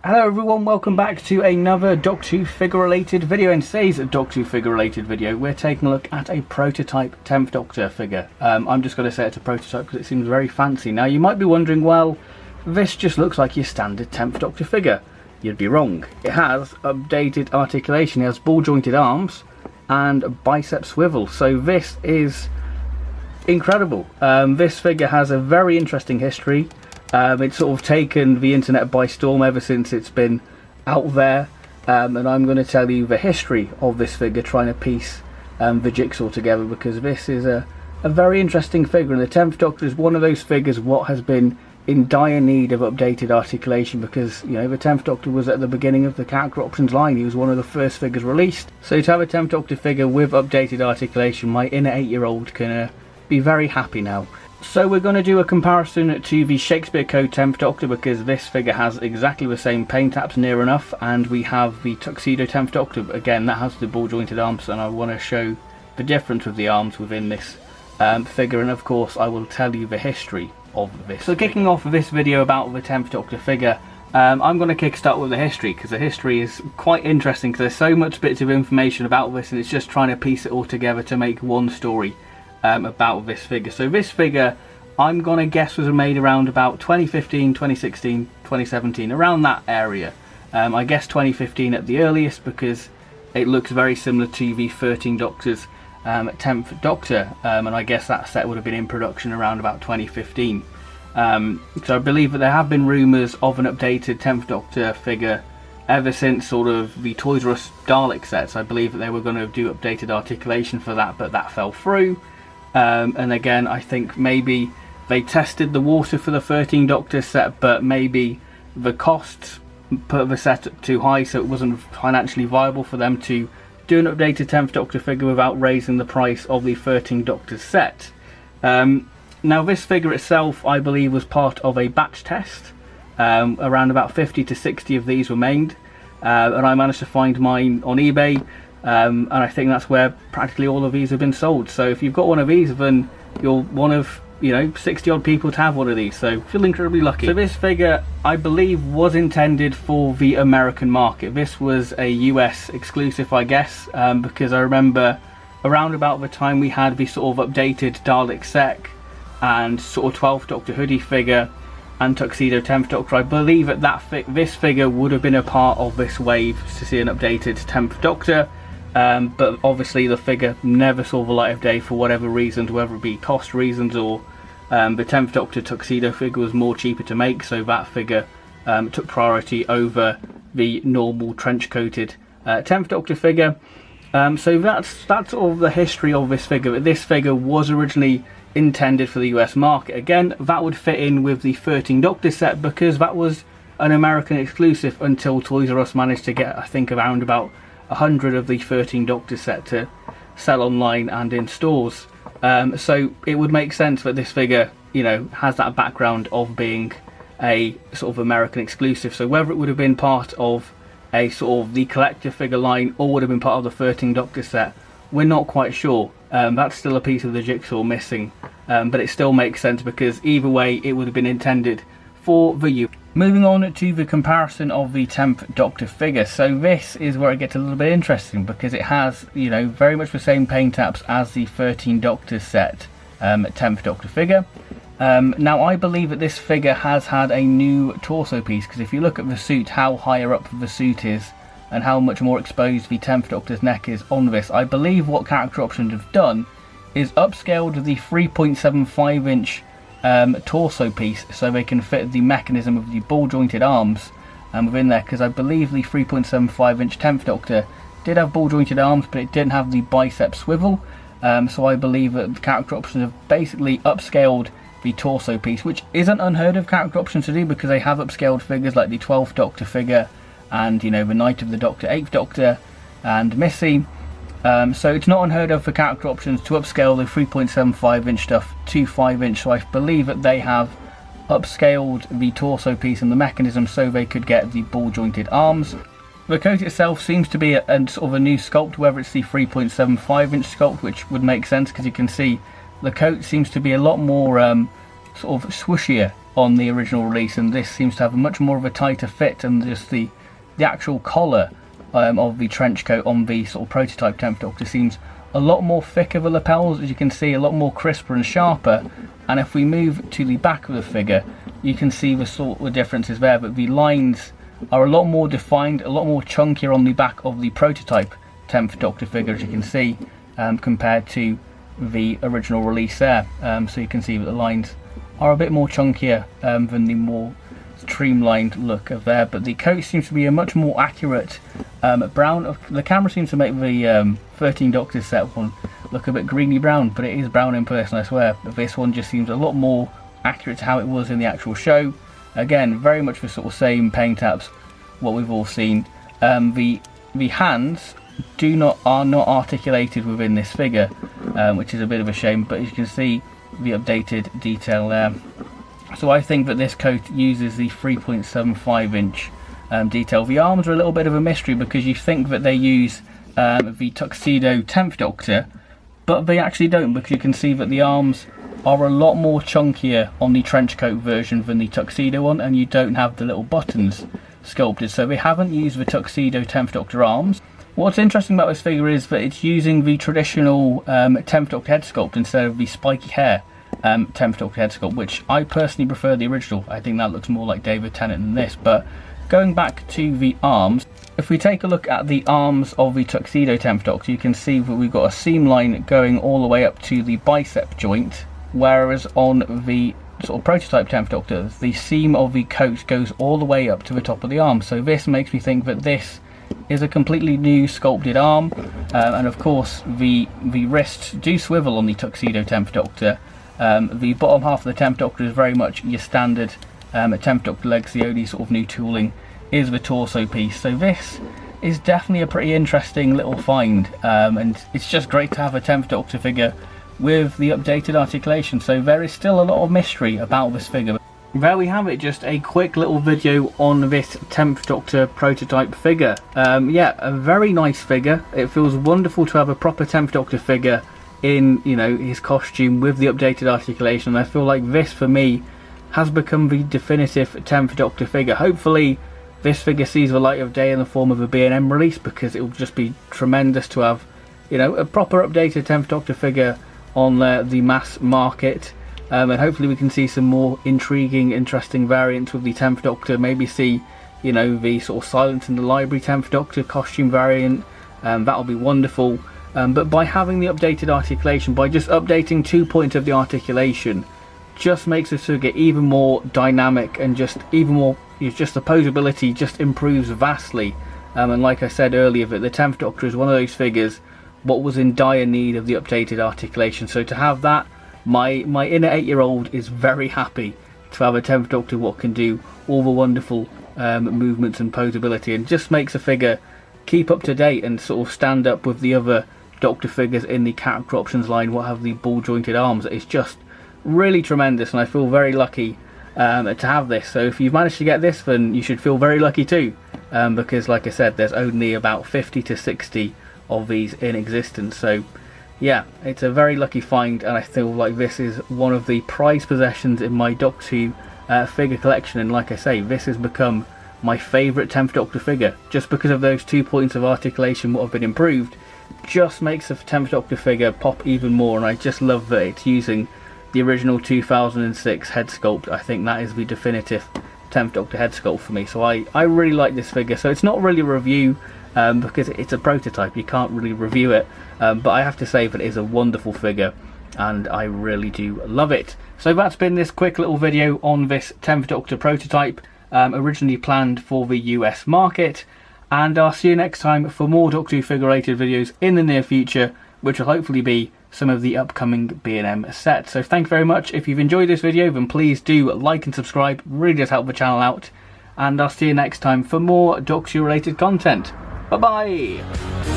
Hello everyone, welcome back to another Doctor Who figure related video. In today's Doctor Who figure related video we're taking a look at a prototype 10th Doctor figure. I'm just going to say it's a prototype because it seems very fancy. Now you might be wondering, well, this just looks like your standard 10th Doctor figure. You'd be wrong. It has updated articulation, it has ball jointed arms and bicep swivel, so this is incredible. This figure has a very interesting history. It's sort of taken the internet by storm ever since it's been out there, and I'm going to tell you the history of this figure, trying to piece the jigsaw together, because this is a very interesting figure, and the 10th Doctor is one of those figures what has been in dire need of updated articulation, because, you know, the 10th Doctor was at the beginning of the character options line. He was one of the first figures released, so to have a 10th Doctor figure with updated articulation, my inner 8-year-old can be very happy now. So we're going to do a comparison to the Shakespeare Code 10th Doctor, because this figure has exactly the same paint apps near enough, and we have the Tuxedo 10th Doctor, again that has the ball jointed arms, and I want to show the difference with the arms within this figure, and of course I will tell you the history of this. So kicking off this video about the 10th Doctor figure, I'm going to kickstart with the history, because the history is quite interesting, because there's so much bits of information about this, and it's just trying to piece it all together to make one story about this figure. So this figure, I'm gonna guess, was made around about 2015, 2016, 2017, around that area. I guess 2015 at the earliest, because it looks very similar to the 13 Doctor's 10th Doctor, and I guess that set would have been in production around about 2015. So I believe that there have been rumours of an updated 10th Doctor figure ever since sort of the Toys R Us Dalek sets. I believe that they were going to do updated articulation for that, but that fell through. And again, I think maybe they tested the water for the 13 Doctor set, but maybe the costs put the set up too high, so it wasn't financially viable for them to do an updated 10th Doctor figure without raising the price of the 13 Doctor set. Now this figure itself, I believe, was part of a batch test. Around about 50 to 60 of these were made, and I managed to find mine on eBay. And I think that's where practically all of these have been sold. So if you've got one of these, then you're one of, 60 odd people to have one of these, so feel incredibly lucky. So this figure, I believe, was intended for the American market. This was a US exclusive, I guess, because I remember around about the time we had the sort of updated Dalek Sec and sort of 12th Doctor hoodie figure and Tuxedo 10th Doctor, I believe that this figure would have been a part of this wave to see an updated 10th Doctor. But obviously the figure never saw the light of day for whatever reasons, whether it be cost reasons or the 10th Doctor Tuxedo figure was more cheaper to make, so that figure took priority over the normal trench coated 10th Doctor figure. So that's sort of the history of this figure. This figure was originally intended for the US market. Again, that would fit in with the 13 Doctor set, because that was an American exclusive until Toys R Us managed to get, I think, around about 100 of the 13 Doctor set to sell online and in stores. So it would make sense that this figure, has that background of being a sort of American exclusive. So whether it would have been part of a sort of the collector figure line or would have been part of the 13 Doctor set, we're not quite sure. That's still a piece of the jigsaw missing, but it still makes sense, because either way it would have been intended for the U. Moving on to the comparison of the 10th Doctor figure. So this is where it gets a little bit interesting, because it has, very much the same paint apps as the 13 Doctor set 10th Doctor figure. Now I believe that this figure has had a new torso piece, because if you look at the suit, how higher up the suit is and how much more exposed the 10th Doctor's neck is on this, I believe what Character Options have done is upscaled the 3.75 inch torso piece so they can fit the mechanism of the ball jointed arms within there, because I believe the 3.75 inch 10th Doctor did have ball jointed arms, but it didn't have the bicep swivel. So I believe that the Character Options have basically upscaled the torso piece, which isn't unheard of Character Options to do, because they have upscaled figures like the 12th Doctor figure and the Night of the Doctor, 8th Doctor and Missy. So it's not unheard of for Character Options to upscale the 3.75 inch stuff to 5 inch, so I believe that they have upscaled the torso piece and the mechanism so they could get the ball jointed arms. The coat itself seems to be a sort of a new sculpt, whether it's the 3.75 inch sculpt, which would make sense because you can see the coat seems to be a lot more sort of swooshier on the original release, and this seems to have a much more of a tighter fit, and just the actual collar of the trench coat on the sort of prototype 10th Doctor seems a lot more thick of the lapels, as you can see, a lot more crisper and sharper. And if we move to the back of the figure, you can see the sort of differences there, but the lines are a lot more defined, a lot more chunkier on the back of the prototype 10th Doctor figure, as you can see, compared to the original release there. So you can see that the lines are a bit more chunkier than the more streamlined look of there, but the coat seems to be a much more accurate brown. The camera seems to make the 13 Doctors set one look a bit greeny brown, but it is brown in person, I swear. But this one just seems a lot more accurate to how it was in the actual show. Again, very much the sort of same paint apps, what we've all seen. The hands are not articulated within this figure, which is a bit of a shame, but as you can see, the updated detail there. So I think that this coat uses the 3.75 inch detail. The arms are a little bit of a mystery, because you think that they use the Tuxedo 10th Doctor, but they actually don't, because you can see that the arms are a lot more chunkier on the trench coat version than the Tuxedo one, and you don't have the little buttons sculpted, so they haven't used the Tuxedo 10th Doctor arms. What's interesting about this figure is that it's using the traditional 10th Doctor head sculpt instead of the spiky hair 10th Doctor head sculpt, which I personally prefer the original. I think that looks more like David Tennant than this. But going back to the arms, if we take a look at the arms of the Tuxedo 10th Doctor, you can see that we've got a seam line going all the way up to the bicep joint, whereas on the sort of prototype 10th Doctor, the seam of the coat goes all the way up to the top of the arm. So this makes me think that this is a completely new sculpted arm, and of course the wrists do swivel on the Tuxedo 10th Doctor. The bottom half of the 10th Doctor is very much your standard 10th Doctor legs. The only sort of new tooling is the torso piece. So this is definitely a pretty interesting little find, and it's just great to have a 10th Doctor figure with the updated articulation. So there is still a lot of mystery about this figure. There we have it, just a quick little video on this 10th Doctor prototype figure. Yeah, a very nice figure. It feels wonderful to have a proper 10th Doctor figure in, you know, his costume with the updated articulation. I feel like this, for me, has become the definitive 10th Doctor figure. Hopefully this figure sees the light of day in the form of a B&M release, because it will just be tremendous to have, you know, a proper updated 10th Doctor figure on the mass market. And hopefully we can see some more intriguing, interesting variants with the 10th Doctor. Maybe see, you know, the sort of Silence in the Library 10th Doctor costume variant. That'll be wonderful. But by having the updated articulation, by just updating 2 points of the articulation, just makes this figure even more dynamic, and just even more, just the posability just improves vastly. And like I said earlier, that the 10th Doctor is one of those figures what was in dire need of the updated articulation. So to have that, my inner 8-year-old is very happy to have a 10th Doctor what can do all the wonderful movements and posability, and just makes a figure keep up to date and sort of stand up with the other Doctor figures in the character options line what have the ball jointed arms. It's just really tremendous, and I feel very lucky to have this. So if you've managed to get this, then you should feel very lucky too, because like I said, there's only about 50 to 60 of these in existence. So yeah, it's a very lucky find, and I feel like this is one of the prized possessions in my Doctor Who figure collection. And like I say, this has become my favourite 10th Doctor figure, just because of those 2 points of articulation what have been improved. Just makes the 10th Doctor figure pop even more, and I just love that it's using the original 2006 head sculpt. I think that is the definitive 10th Doctor head sculpt for me. So I really like this figure. So it's not really a review, because it's a prototype, you can't really review it, but I have to say that it is a wonderful figure, and I really do love it. So that's been this quick little video on this 10th Doctor prototype, originally planned for the US market, and I'll see you next time for more Doctor Who figure related videos in the near future, which will hopefully be some of the upcoming B&M sets. So thank you very much. If you've enjoyed this video, then please do like and subscribe, really does help the channel out, and I'll see you next time for more Doctor Who related content. Bye bye!